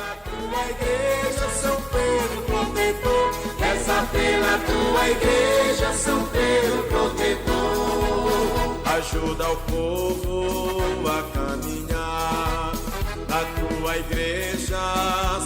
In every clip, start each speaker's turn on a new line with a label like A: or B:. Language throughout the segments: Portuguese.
A: pela tua igreja, São Pedro protetor. Reza pela tua igreja, São Pedro protetor. Ajuda o povo a caminhar na tua igreja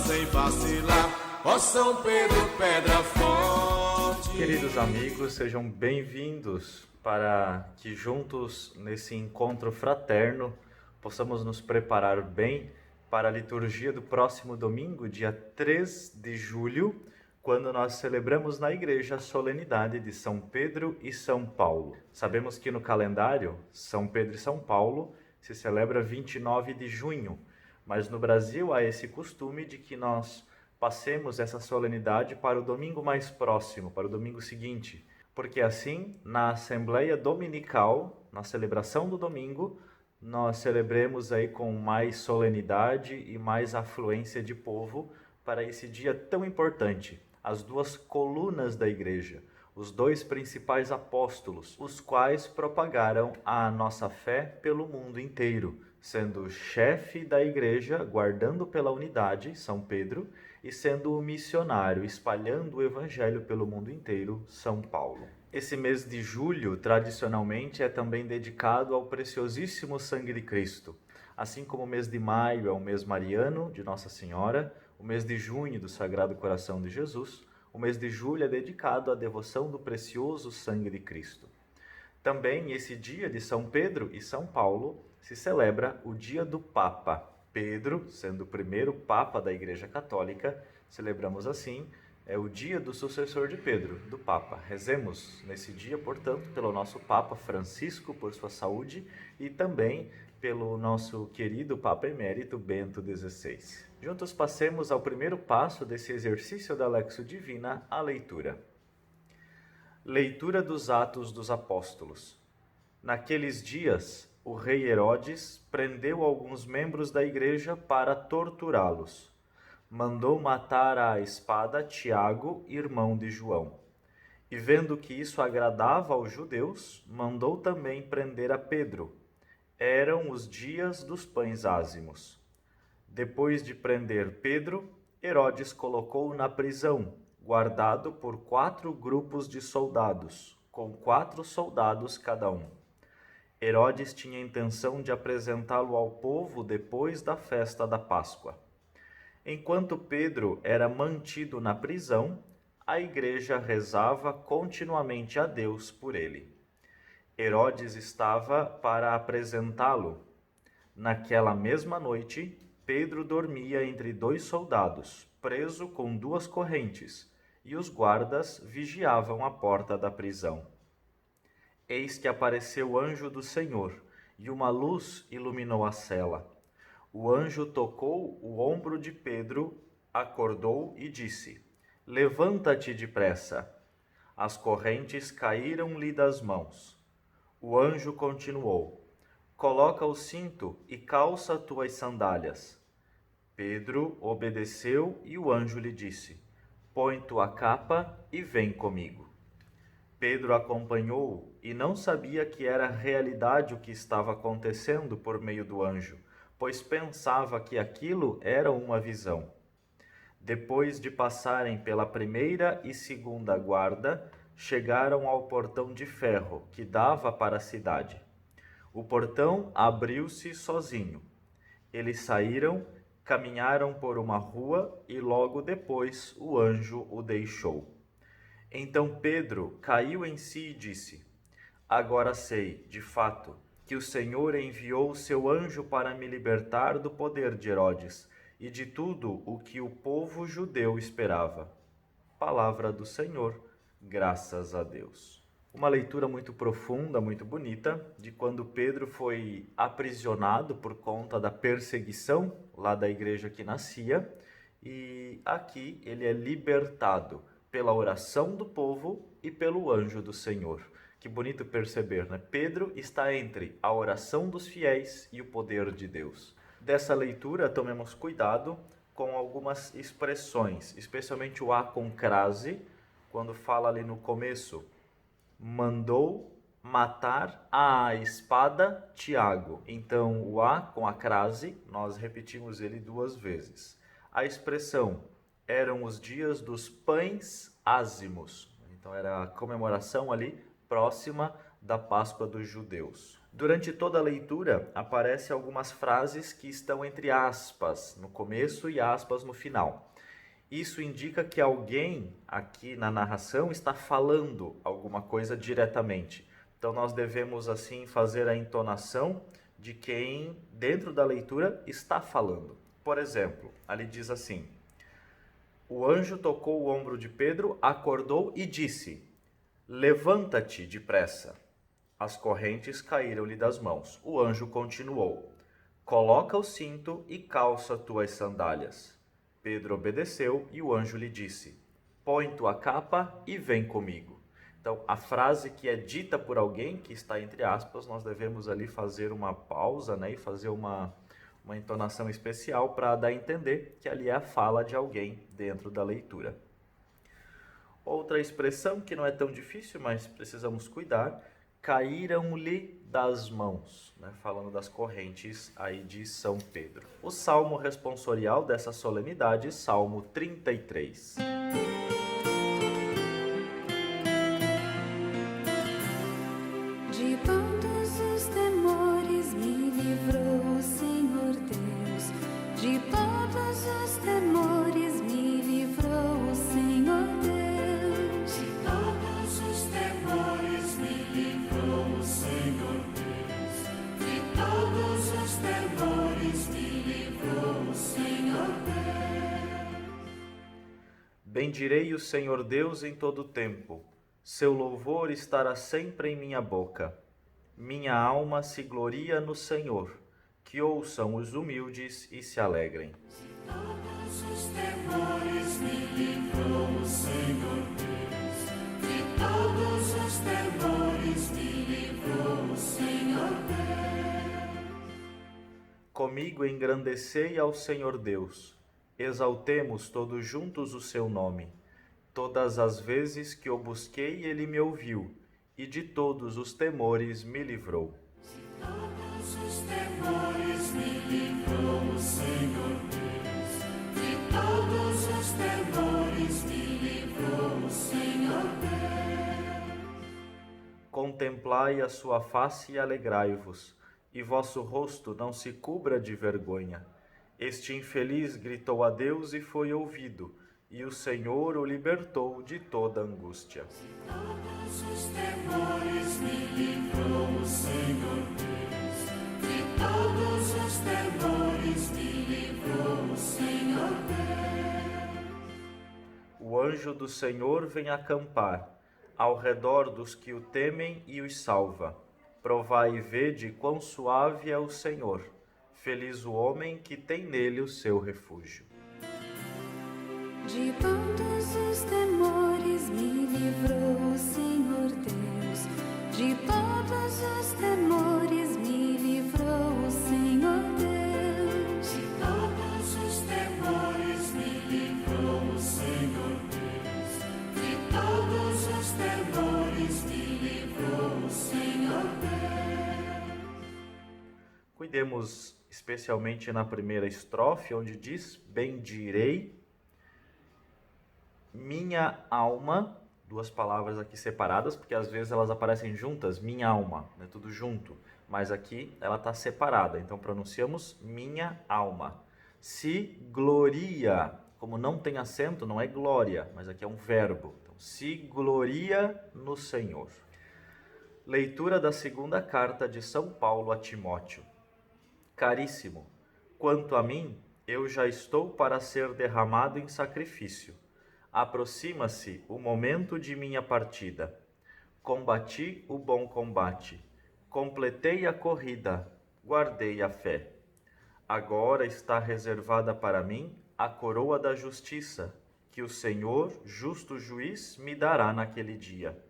A: sem vacilar. Ó São Pedro, pedra forte.
B: Queridos amigos, sejam bem-vindos para que juntos nesse encontro fraterno possamos nos preparar bem para a liturgia do próximo domingo, dia 3 de julho, quando nós celebramos na igreja a solenidade de São Pedro e São Paulo. Sabemos que no calendário, São Pedro e São Paulo se celebra 29 de junho, mas no Brasil há esse costume de que nós passemos essa solenidade para o domingo mais próximo, para o domingo seguinte, porque assim, na Assembleia Dominical, na celebração do domingo, nós celebremos aí com mais solenidade e mais afluência de povo para esse dia tão importante. As duas colunas da igreja, os dois principais apóstolos, os quais propagaram a nossa fé pelo mundo inteiro, sendo o chefe da igreja, guardando pela unidade, São Pedro, e sendo o missionário, espalhando o evangelho pelo mundo inteiro, São Paulo. Esse mês de julho, tradicionalmente, é também dedicado ao preciosíssimo sangue de Cristo. Assim como o mês de maio é o mês mariano de Nossa Senhora, o mês de junho do Sagrado Coração de Jesus, o mês de julho é dedicado à devoção do precioso sangue de Cristo. Também, esse dia de São Pedro e São Paulo, se celebra o dia do Papa. Pedro, sendo o primeiro Papa da Igreja Católica, celebramos assim, é o dia do sucessor de Pedro, do Papa. Rezemos nesse dia, portanto, pelo nosso Papa Francisco, por sua saúde, e também pelo nosso querido Papa Emérito Bento XVI. Juntos passemos ao primeiro passo desse exercício da Lexio Divina, a leitura. Leitura dos Atos dos Apóstolos. Naqueles dias, o rei Herodes prendeu alguns membros da igreja para torturá-los. Mandou matar à espada Tiago, irmão de João. E vendo que isso agradava aos judeus, mandou também prender a Pedro. Eram os dias dos pães ázimos. Depois de prender Pedro, Herodes colocou-o na prisão, guardado por 4 grupos de soldados, com 4 soldados cada um. Herodes tinha intenção de apresentá-lo ao povo depois da festa da Páscoa. Enquanto Pedro era mantido na prisão, a igreja rezava continuamente a Deus por ele. Herodes estava para apresentá-lo. Naquela mesma noite, Pedro dormia entre 2 soldados, preso com 2 correntes, e os guardas vigiavam a porta da prisão. Eis que apareceu o anjo do Senhor, e uma luz iluminou a cela. O anjo tocou o ombro de Pedro, acordou e disse: Levanta-te depressa. As correntes caíram-lhe das mãos. O anjo continuou: Coloca o cinto e calça tuas sandálias. Pedro obedeceu e o anjo lhe disse: Põe tua capa e vem comigo. Pedro acompanhou-o e não sabia que era realidade o que estava acontecendo por meio do anjo, pois pensava que aquilo era uma visão. Depois de passarem pela primeira e segunda guarda, chegaram ao portão de ferro que dava para a cidade. O portão abriu-se sozinho. Eles saíram, caminharam por uma rua e logo depois o anjo o deixou. Então Pedro caiu em si e disse: Agora sei, de fato, que o Senhor enviou o seu anjo para me libertar do poder de Herodes e de tudo o que o povo judeu esperava. Palavra do Senhor, graças a Deus. Uma leitura muito profunda, muito bonita, de quando Pedro foi aprisionado por conta da perseguição lá da igreja que nascia, e aqui ele é libertado pela oração do povo e pelo anjo do Senhor. Que bonito perceber, né? Pedro está entre a oração dos fiéis e o poder de Deus. Dessa leitura, tomemos cuidado com algumas expressões, especialmente o a com crase, quando fala ali no começo, mandou matar à espada Tiago. Então, o a com a crase, nós repetimos ele 2 vezes. A expressão eram os dias dos pães ázimos. Então era a comemoração ali próxima da Páscoa dos judeus. Durante toda a leitura aparecem algumas frases que estão entre aspas no começo e aspas no final. Isso indica que alguém aqui na narração está falando alguma coisa diretamente. Então nós devemos assim fazer a entonação de quem dentro da leitura está falando. Por exemplo, ali diz assim: o anjo tocou o ombro de Pedro, acordou e disse: levanta-te depressa. As correntes caíram-lhe das mãos. O anjo continuou: coloca o cinto e calça tuas sandálias. Pedro obedeceu e o anjo lhe disse: põe tua capa e vem comigo. Então, a frase que é dita por alguém, que está entre aspas, nós devemos ali fazer uma pausa, né, e fazer uma entonação especial para dar a entender que ali é a fala de alguém dentro da leitura. Outra expressão que não é tão difícil, mas precisamos cuidar: caíram-lhe das mãos, né? Falando das correntes aí de São Pedro. O salmo responsorial dessa solenidade, Salmo 33.
C: De todos os temores me livrou o Senhor Deus. De todos os temores me livrou o Senhor Deus.
A: De todos os temores me livrou o Senhor Deus. De todos os temores me livrou o Senhor Deus.
B: Bendirei o Senhor Deus em todo o tempo. Seu louvor estará sempre em minha boca. Minha alma se gloria no Senhor. Que ouçam os humildes e se alegrem.
A: De todos os temores me livrou o Senhor Deus. De todos os temores me livrou o Senhor Deus.
B: Comigo engrandecei ao Senhor Deus. Exaltemos todos juntos o seu nome. Todas as vezes que o busquei, ele me ouviu, e de todos os temores me livrou.
A: De todos os temores me livrou o Senhor Deus. De todos os temores me livrou o Senhor Deus.
B: Contemplai a sua face e alegrai-vos, e vosso rosto não se cubra de vergonha. Este infeliz gritou a Deus e foi ouvido, e o Senhor o libertou de toda angústia.
A: De todos os temores me livrou o Senhor Deus. De todos os temores me livrou o Senhor Deus.
B: O anjo do Senhor vem acampar ao redor dos que o temem e os salva. Provai e vede quão suave é o Senhor. Feliz o homem que tem nele o seu refúgio.
C: De todos os temores me livrou o Senhor Deus. De todos os temores me livrou o Senhor Deus.
A: De todos os temores me livrou o Senhor Deus. De todos os temores me livrou o Senhor Deus.
B: Cuidemos especialmente na primeira estrofe, onde diz: bendirei minha alma, duas palavras aqui separadas, porque às vezes elas aparecem juntas, minha alma, né, tudo junto, mas aqui ela está separada, então pronunciamos minha alma. Se gloria, como não tem acento, não é glória, mas aqui é um verbo, então, se gloria no Senhor. Leitura da segunda carta de São Paulo a Timóteo. Caríssimo, quanto a mim, eu já estou para ser derramado em sacrifício. Aproxima-se o momento de minha partida. Combati o bom combate, completei a corrida, guardei a fé. Agora está reservada para mim a coroa da justiça, que o Senhor, justo juiz, me dará naquele dia.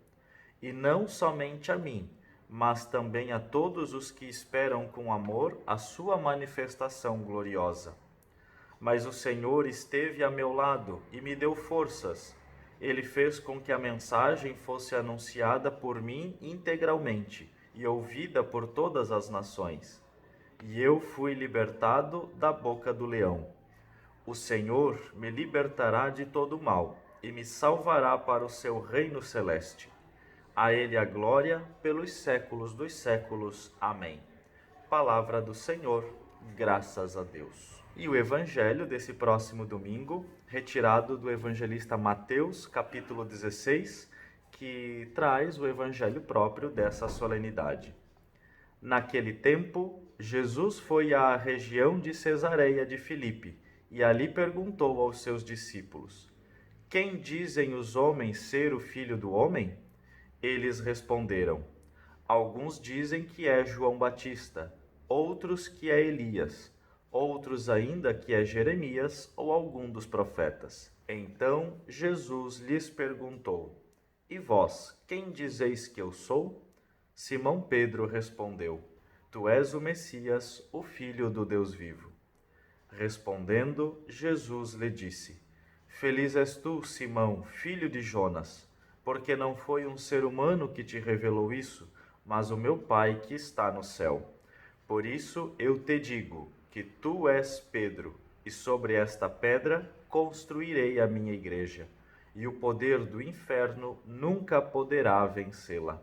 B: E não somente a mim, mas também a todos os que esperam com amor a sua manifestação gloriosa. Mas o Senhor esteve a meu lado e me deu forças. Ele fez com que a mensagem fosse anunciada por mim integralmente e ouvida por todas as nações. E eu fui libertado da boca do leão. O Senhor me libertará de todo mal e me salvará para o seu reino celeste. A ele a glória pelos séculos dos séculos. Amém. Palavra do Senhor, graças a Deus. E o evangelho desse próximo domingo, retirado do evangelista Mateus, capítulo 16, que traz o evangelho próprio dessa solenidade. Naquele tempo, Jesus foi à região de Cesareia de Filipe e ali perguntou aos seus discípulos: Quem dizem os homens ser o Filho do Homem? Eles responderam: Alguns dizem que é João Batista, outros que é Elias, outros ainda que é Jeremias ou algum dos profetas. Então Jesus lhes perguntou: E vós, quem dizeis que eu sou? Simão Pedro respondeu: Tu és o Messias, o Filho do Deus vivo. Respondendo, Jesus lhe disse: Feliz és tu, Simão, filho de Jonas, porque não foi um ser humano que te revelou isso, mas o meu Pai que está no céu. Por isso eu te digo que tu és Pedro, e sobre esta pedra construirei a minha igreja, e o poder do inferno nunca poderá vencê-la.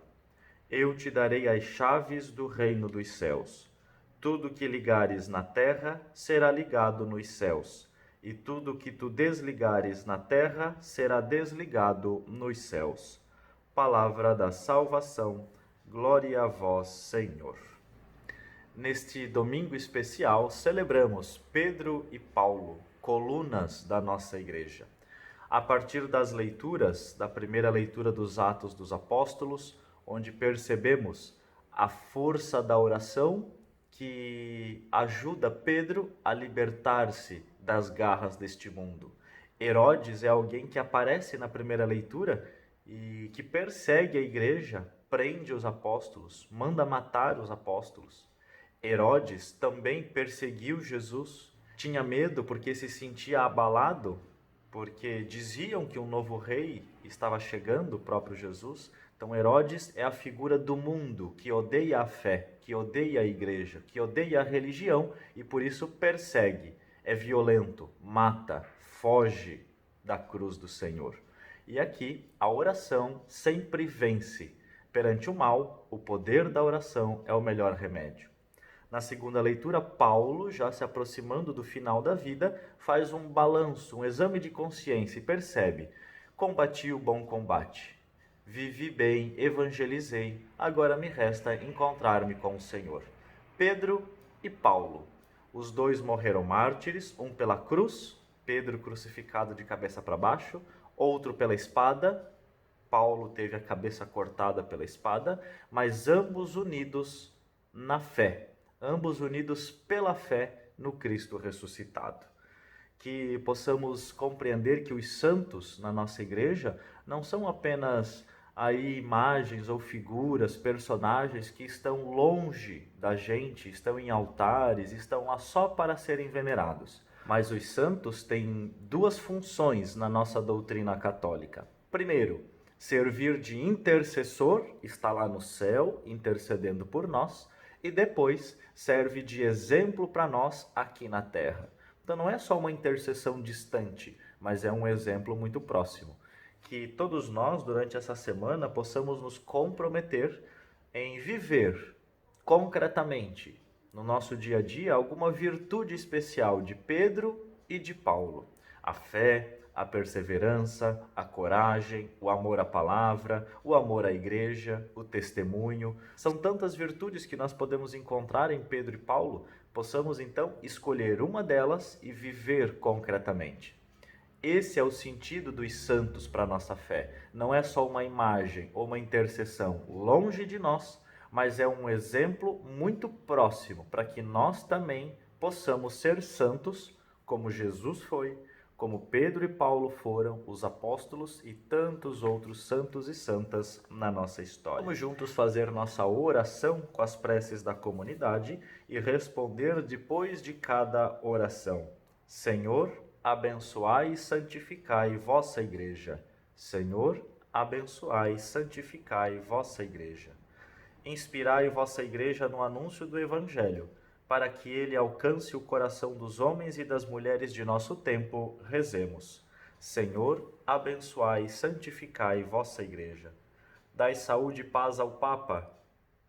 B: Eu te darei as chaves do reino dos céus. Tudo que ligares na terra será ligado nos céus, e tudo que tu desligares na terra será desligado nos céus. Palavra da salvação, glória a vós, Senhor. Neste domingo especial, celebramos Pedro e Paulo, colunas da nossa igreja. A partir das leituras, da primeira leitura dos Atos dos Apóstolos, onde percebemos a força da oração que ajuda Pedro a libertar-se das garras deste mundo. Herodes é alguém que aparece na primeira leitura e que persegue a igreja, prende os apóstolos, manda matar os apóstolos. Herodes também perseguiu Jesus, tinha medo porque se sentia abalado, porque diziam que um novo rei estava chegando, o próprio Jesus. Então Herodes é a figura do mundo que odeia a fé, que odeia a igreja, que odeia a religião e por isso persegue, é violento, mata, foge da cruz do Senhor. E aqui a oração sempre vence. Perante o mal, o poder da oração é o melhor remédio. Na segunda leitura, Paulo, já se aproximando do final da vida, faz um balanço, um exame de consciência e percebe: combati o bom combate, vivi bem, evangelizei, agora me resta encontrar-me com o Senhor. Pedro e Paulo, os dois morreram mártires, um pela cruz, Pedro crucificado de cabeça para baixo, outro pela espada, Paulo teve a cabeça cortada pela espada, mas ambos unidos na fé. Ambos unidos pela fé no Cristo ressuscitado. Que possamos compreender que os santos na nossa igreja não são apenas aí imagens ou figuras, personagens que estão longe da gente, estão em altares, estão lá só para serem venerados. Mas os santos têm duas funções na nossa doutrina católica. Primeiro, servir de intercessor, está lá no céu intercedendo por nós, e depois serve de exemplo para nós aqui na terra. Então não é só uma intercessão distante, mas é um exemplo muito próximo. Que todos nós, durante essa semana, possamos nos comprometer em viver concretamente, no nosso dia a dia, alguma virtude especial de Pedro e de Paulo. A fé, a perseverança, a coragem, o amor à palavra, o amor à igreja, o testemunho. São tantas virtudes que nós podemos encontrar em Pedro e Paulo, possamos então escolher uma delas e viver concretamente. Esse é o sentido dos santos para a nossa fé. Não é só uma imagem ou uma intercessão longe de nós, mas é um exemplo muito próximo para que nós também possamos ser santos como Jesus foi, como Pedro e Paulo foram, os apóstolos e tantos outros santos e santas na nossa história. Vamos juntos fazer nossa oração com as preces da comunidade e responder depois de cada oração. Senhor, abençoai e santificai vossa igreja. Senhor, abençoai e santificai vossa igreja. Inspirai vossa igreja no anúncio do Evangelho, para que ele alcance o coração dos homens e das mulheres de nosso tempo, rezemos. Senhor, abençoai e santificai vossa Igreja. Dai saúde e paz ao Papa,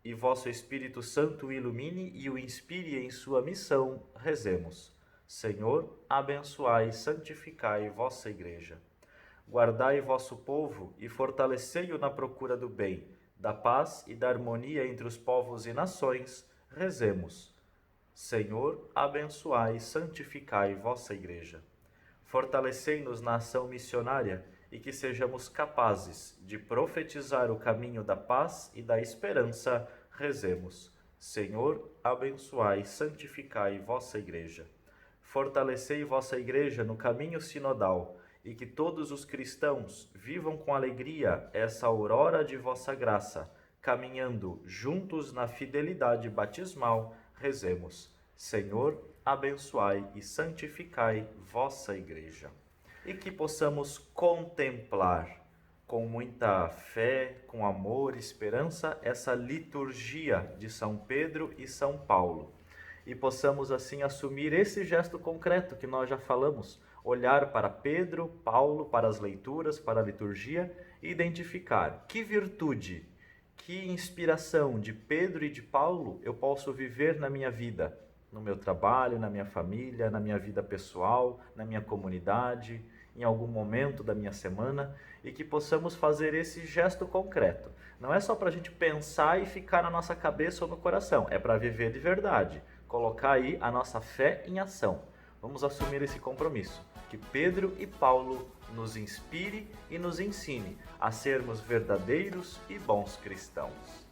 B: e vosso Espírito Santo o ilumine e o inspire em sua missão, rezemos. Senhor, abençoai e santificai vossa Igreja. Guardai vosso povo e fortalecei-o na procura do bem, da paz e da harmonia entre os povos e nações, rezemos. Senhor, abençoai e santificai vossa Igreja. Fortalecei-nos na ação missionária e que sejamos capazes de profetizar o caminho da paz e da esperança, rezemos. Senhor, abençoai e santificai vossa Igreja. Fortalecei vossa Igreja no caminho sinodal e que todos os cristãos vivam com alegria essa aurora de vossa graça, caminhando juntos na fidelidade batismal, rezemos. Senhor, abençoai e santificai vossa Igreja. E que possamos contemplar com muita fé, com amor e esperança essa liturgia de São Pedro e São Paulo. E possamos assim assumir esse gesto concreto que nós já falamos, olhar para Pedro, Paulo, para as leituras, para a liturgia e identificar que virtude, que inspiração de Pedro e de Paulo eu posso viver na minha vida, no meu trabalho, na minha família, na minha vida pessoal, na minha comunidade, em algum momento da minha semana, e que possamos fazer esse gesto concreto. Não é só para a gente pensar e ficar na nossa cabeça ou no coração, é para viver de verdade, colocar aí a nossa fé em ação. Vamos assumir esse compromisso, que Pedro e Paulo nos inspire e nos ensine a sermos verdadeiros e bons cristãos.